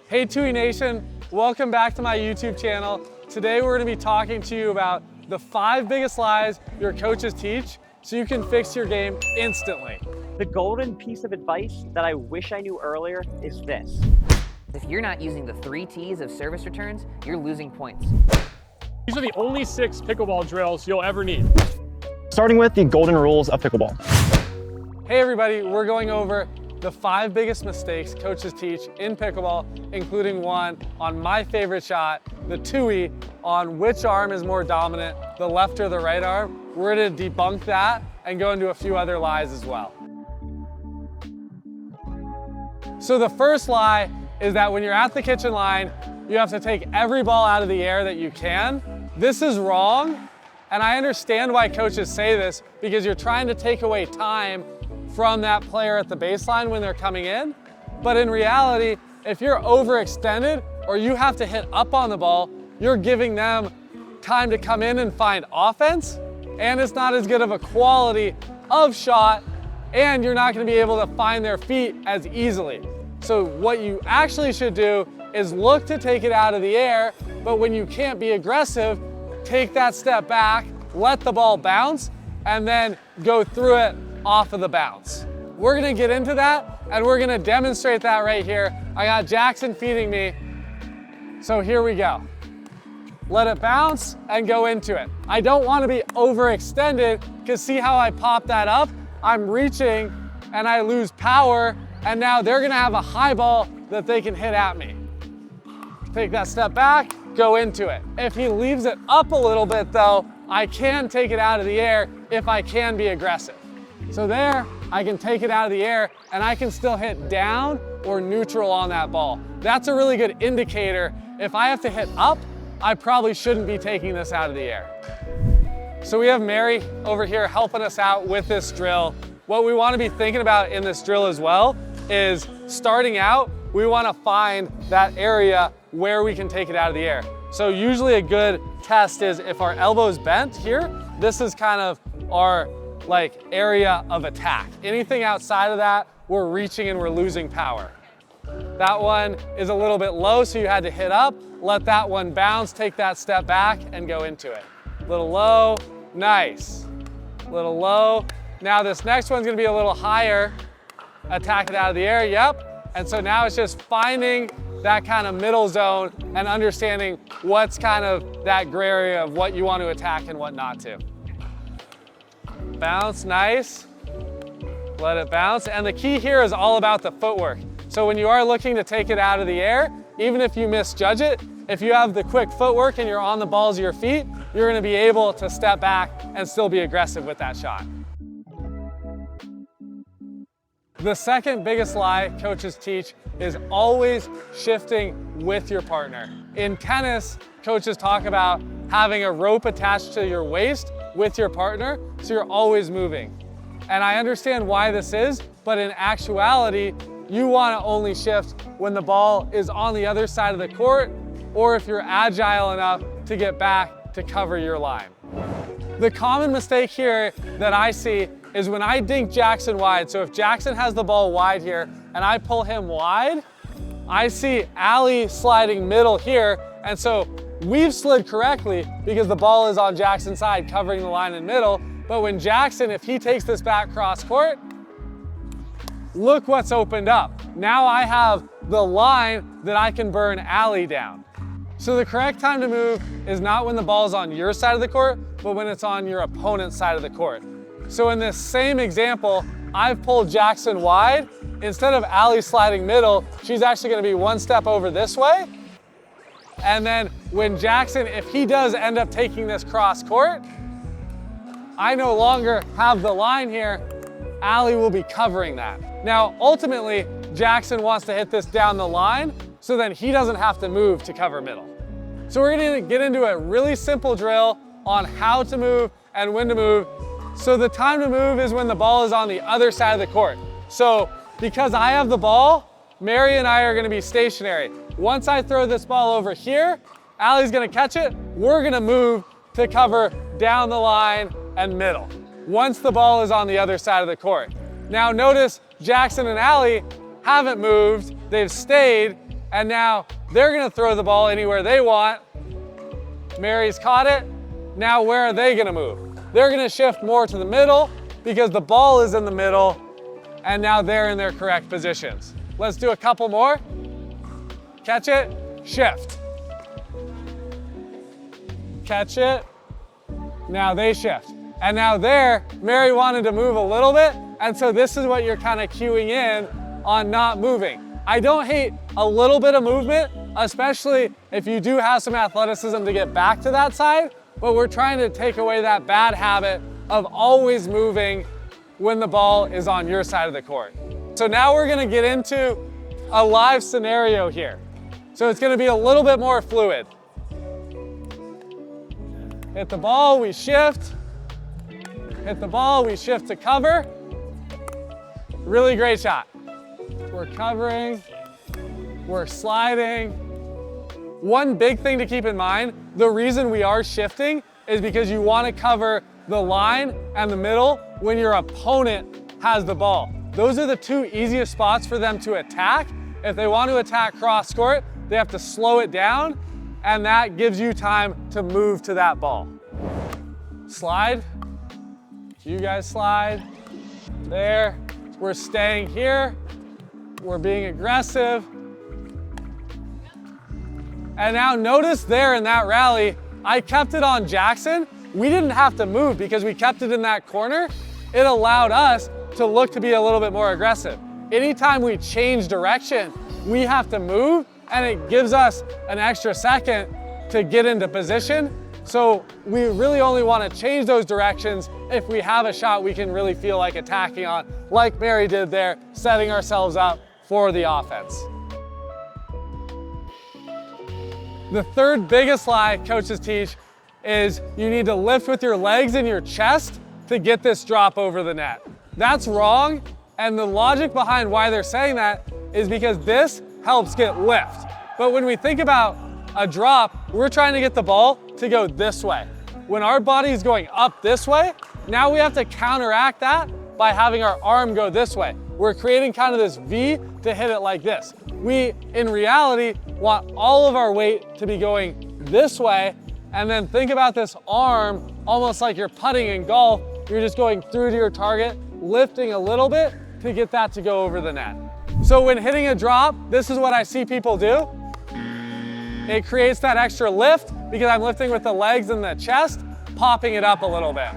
Hey twoey Nation, welcome back to my YouTube channel. Today we're going to be talking to you about the 5 biggest lies your coaches teach so you can fix your game instantly. The golden piece of advice that I wish I knew earlier is this. If you're not using the 3 T's of service returns, you're losing points. These are the only 6 pickleball drills you'll ever need. Starting with the golden rules of pickleball. Hey everybody, we're going over the 5 biggest mistakes coaches teach in pickleball, including one on my favorite shot, the twoey, on which arm is more dominant, the left or the right arm. We're going to debunk that and go into a few other lies as well. So the first lie is that when you're at the kitchen line, you have to take every ball out of the air that you can. This is wrong, and I understand why coaches say this because you're trying to take away time from that player at the baseline when they're coming in. But in reality, if you're overextended or you have to hit up on the ball, you're giving them time to come in and find offense, and it's not as good of a quality of shot, and you're not going to be able to find their feet as easily. So what you actually should do is look to take it out of the air, but when you can't be aggressive, take that step back, let the ball bounce, and then go through it off of the bounce. We're gonna get into that and we're gonna demonstrate that right here. I got Jackson feeding me, so here we go. Let it bounce and go into it. I don't wanna be overextended because see how I pop that up? I'm reaching and I lose power, and now they're gonna have a high ball that they can hit at me. Take that step back, go into it. If he leaves it up a little bit though, I can take it out of the air if I can be aggressive. So there, I can take it out of the air and I can still hit down or neutral on that ball. That's a really good indicator. If I have to hit up, I probably shouldn't be taking this out of the air. So we have Mary over here helping us out with this drill. What we want to be thinking about in this drill as well is starting out, we want to find that area where we can take it out of the air. So usually a good test is if our elbow's bent here, this is kind of our area of attack. Anything outside of that, we're reaching and we're losing power. That one is a little bit low, so you had to hit up, let that one bounce, take that step back and go into it. Little low, nice. Little low. Now this next one's gonna be a little higher, attack it out of the air, yep. And so now it's just finding that kind of middle zone and understanding what's kind of that gray area of what you want to attack and what not to. Bounce, nice. Let it bounce. And the key here is all about the footwork. So when you are looking to take it out of the air, even if you misjudge it, if you have the quick footwork and you're on the balls of your feet, you're gonna be able to step back and still be aggressive with that shot. The second biggest lie coaches teach is always shifting with your partner. In tennis, coaches talk about having a rope attached to your waist with your partner, so you're always moving. And I understand why this is, but in actuality, you want to only shift when the ball is on the other side of the court, or if you're agile enough to get back to cover your line. The common mistake here that I see is when I dink Jackson wide. So if Jackson has the ball wide here and I pull him wide, I see Ali sliding middle here, and so we've slid correctly because the ball is on Jackson's side covering the line in middle. But when Jackson, if he takes this back cross court, look what's opened up. Now I have the line that I can burn Ali down. So the correct time to move is not when the ball is on your side of the court, but when it's on your opponent's side of the court. So in this same example, I've pulled Jackson wide. Instead of Ali sliding middle, she's actually gonna be one step over this way. And then when Jackson, if he does end up taking this cross court, I no longer have the line here. Ali will be covering that. Now, ultimately, Jackson wants to hit this down the line, so then he doesn't have to move to cover middle. So we're gonna get into a really simple drill on how to move and when to move. So the time to move is when the ball is on the other side of the court. So because I have the ball, Mary and I are gonna be stationary. Once I throw this ball over here, Ali's gonna catch it. We're gonna move to cover down the line and middle once the ball is on the other side of the court. Now notice Jackson and Ali haven't moved, they've stayed, and now they're gonna throw the ball anywhere they want. Mary's caught it. Now where are they gonna move? They're gonna shift more to the middle because the ball is in the middle, and now they're in their correct positions. Let's do a couple more. Catch it, shift. Catch it, now they shift. And now there, Mary wanted to move a little bit, and so this is what you're kind of cueing in on not moving. I don't hate a little bit of movement, especially if you do have some athleticism to get back to that side, but we're trying to take away that bad habit of always moving when the ball is on your side of the court. So now we're gonna get into a live scenario here. So it's gonna be a little bit more fluid. Hit the ball, we shift. Hit the ball, we shift to cover. Really great shot. We're covering, we're sliding. One big thing to keep in mind, the reason we are shifting is because you want to cover the line and the middle when your opponent has the ball. Those are the two easiest spots for them to attack. If they want to attack cross court, they have to slow it down, and that gives you time to move to that ball. Slide, you guys slide, there. We're staying here, we're being aggressive. And now notice there in that rally, I kept it on Jackson. We didn't have to move because we kept it in that corner. It allowed us to look to be a little bit more aggressive. Anytime we change direction, we have to move, and it gives us an extra second to get into position. So we really only want to change those directions if we have a shot we can really feel like attacking on, like Mary did there, setting ourselves up for the offense. The third biggest lie coaches teach is you need to lift with your legs and your chest to get this drop over the net. That's wrong, and the logic behind why they're saying that is because this helps get lift. But when we think about a drop, we're trying to get the ball to go this way. When our body is going up this way, now we have to counteract that by having our arm go this way. We're creating kind of this V to hit it like this. We, in reality, want all of our weight to be going this way, and then think about this arm almost like you're putting in golf. You're just going through to your target, lifting a little bit to get that to go over the net. So when hitting a drop, this is what I see people do. It creates that extra lift because I'm lifting with the legs and the chest, popping it up a little bit.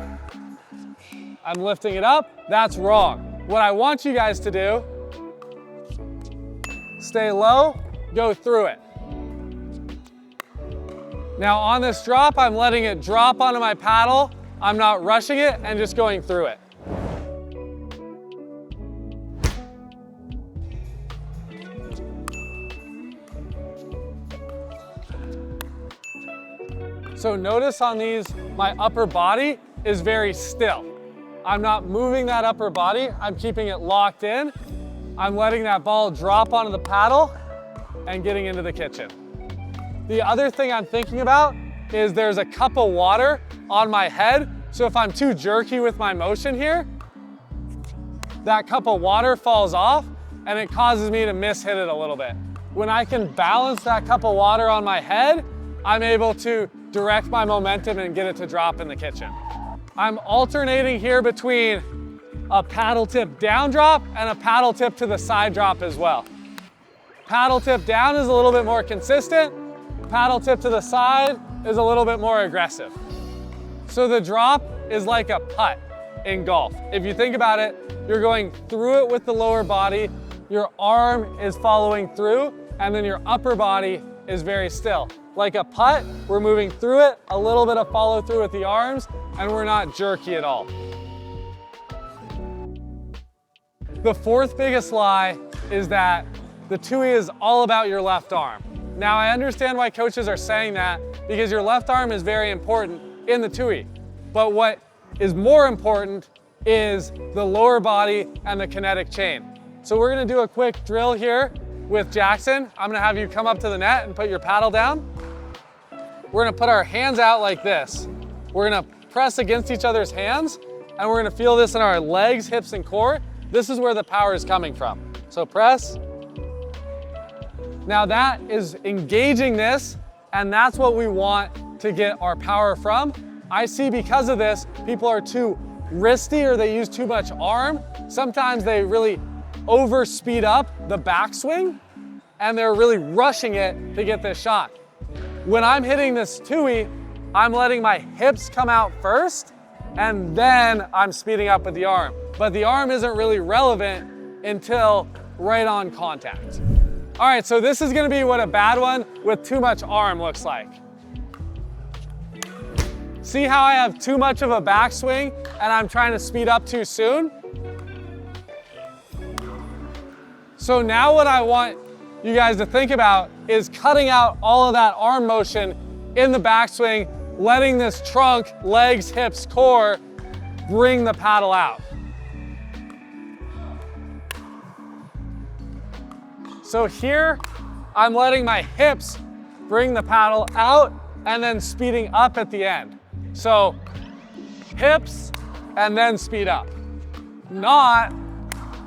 I'm lifting it up, that's wrong. What I want you guys to do, stay low, go through it. Now on this drop, I'm letting it drop onto my paddle. I'm not rushing it and just going through it. So notice on these, my upper body is very still. I'm not moving that upper body, I'm keeping it locked in. I'm letting that ball drop onto the paddle and getting into the kitchen. The other thing I'm thinking about is there's a cup of water on my head, so if I'm too jerky with my motion here, that cup of water falls off and it causes me to mishit it a little bit. When I can balance that cup of water on my head, I'm able to direct my momentum and get it to drop in the kitchen. I'm alternating here between a paddle tip down drop and a paddle tip to the side drop as well. Paddle tip down is a little bit more consistent. Paddle tip to the side is a little bit more aggressive. So the drop is like a putt in golf. If you think about it, you're going through it with the lower body, your arm is following through, and then your upper body is very still. Like a putt, we're moving through it, a little bit of follow through with the arms, and we're not jerky at all. The fourth biggest lie is that the twoey is all about your left arm. Now I understand why coaches are saying that because your left arm is very important in the twoey. But what is more important is the lower body and the kinetic chain. So we're gonna do a quick drill here with Jackson. I'm gonna have you come up to the net and put your paddle down. We're gonna put our hands out like this. We're gonna press against each other's hands, and we're gonna feel this in our legs, hips, and core. This is where the power is coming from. So press, Now that is engaging this, and that's what we want to get our power from. I see because of this, people are too wristy or they use too much arm. Sometimes they really over speed up the backswing and they're really rushing it to get this shot. When I'm hitting this twoey, I'm letting my hips come out first and then I'm speeding up with the arm. But the arm isn't really relevant until right on contact. All right, so this is gonna be what a bad one with too much arm looks like. See how I have too much of a backswing and I'm trying to speed up too soon? So now what I want you guys to think about is cutting out all of that arm motion in the backswing, letting this trunk, legs, hips, core bring the paddle out. So here, I'm letting my hips bring the paddle out and then speeding up at the end. So hips and then speed up. Not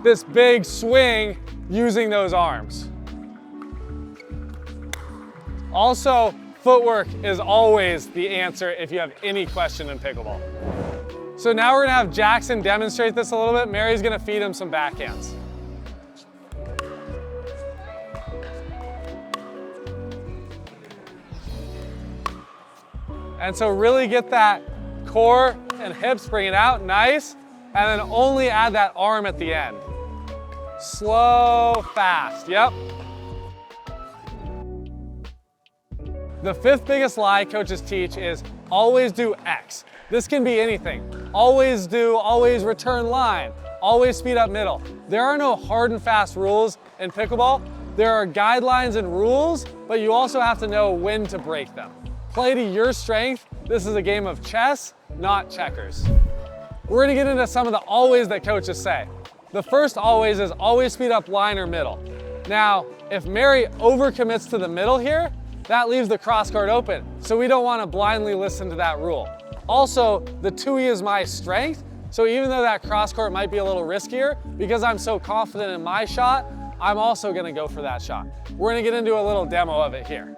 this big swing using those arms. Also, footwork is always the answer if you have any question in pickleball. So now we're gonna have Jackson demonstrate this a little bit. Mary's gonna feed him some backhands. And so really get that core and hips, bring it out, nice. And then only add that arm at the end. Slow, fast, yep. The fifth biggest lie coaches teach is always do X. This can be anything. Always return line, always speed up middle. There are no hard and fast rules in pickleball. There are guidelines and rules, but you also have to know when to break them. Play to your strength. This is a game of chess, not checkers. We're gonna get into some of the always that coaches say. The first always is always speed up line or middle. Now, if Mary overcommits to the middle here, that leaves the cross guard open. So we don't wanna blindly listen to that rule. Also, the twoey is my strength. So even though that cross court might be a little riskier, because I'm so confident in my shot, I'm also gonna go for that shot. We're gonna get into a little demo of it here.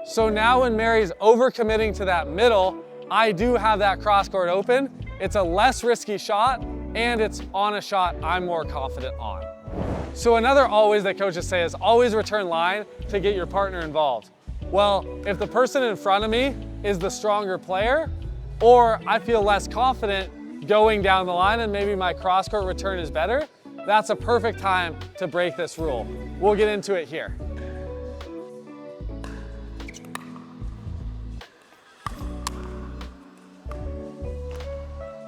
So now when Mary's overcommitting to that middle, I do have that cross court open. It's a less risky shot and it's on a shot I'm more confident on. So another always that coaches say is always return line to get your partner involved. Well, if the person in front of me is the stronger player, or I feel less confident going down the line and maybe my cross court return is better, that's a perfect time to break this rule. We'll get into it here.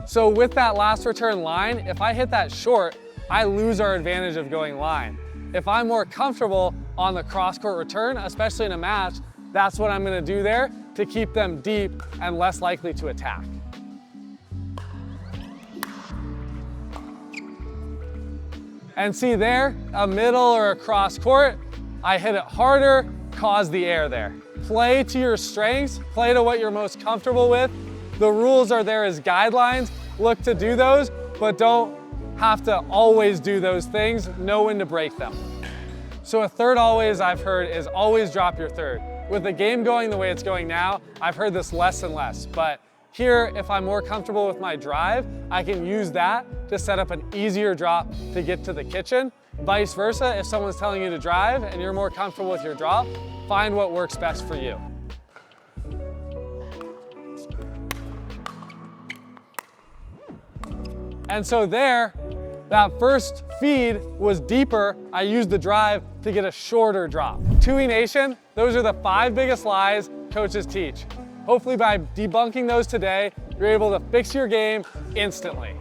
So with that last return line, if I hit that short, I lose our advantage of going line. If I'm more comfortable on the cross-court return, especially in a match, that's what I'm gonna do there to keep them deep and less likely to attack. And see there, a middle or a cross-court, I hit it harder, cause the air there. Play to your strengths, play to what you're most comfortable with. The rules are there as guidelines. Look to do those, but don't have to always do those things. Know when to break them. So a third always I've heard is always drop your third. With the game going the way it's going now, I've heard this less and less, but here, if I'm more comfortable with my drive, I can use that to set up an easier drop to get to the kitchen. Vice versa, if someone's telling you to drive and you're more comfortable with your drop, find what works best for you. And so there, that first feed was deeper. I used the drive to get a shorter drop. Twoey Nation, those are the 5 biggest lies coaches teach. Hopefully by debunking those today, you're able to fix your game instantly.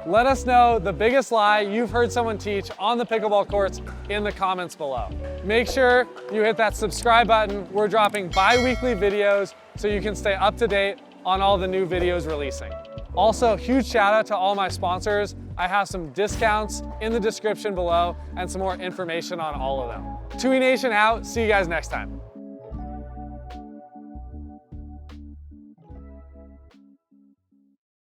Let us know the biggest lie you've heard someone teach on the pickleball courts in the comments below. Make sure you hit that subscribe button. We're dropping bi-weekly videos so you can stay up to date on all the new videos releasing. Also, huge shout out to all my sponsors. I have some discounts in the description below and some more information on all of them. Twoey Nation out, see you guys next time.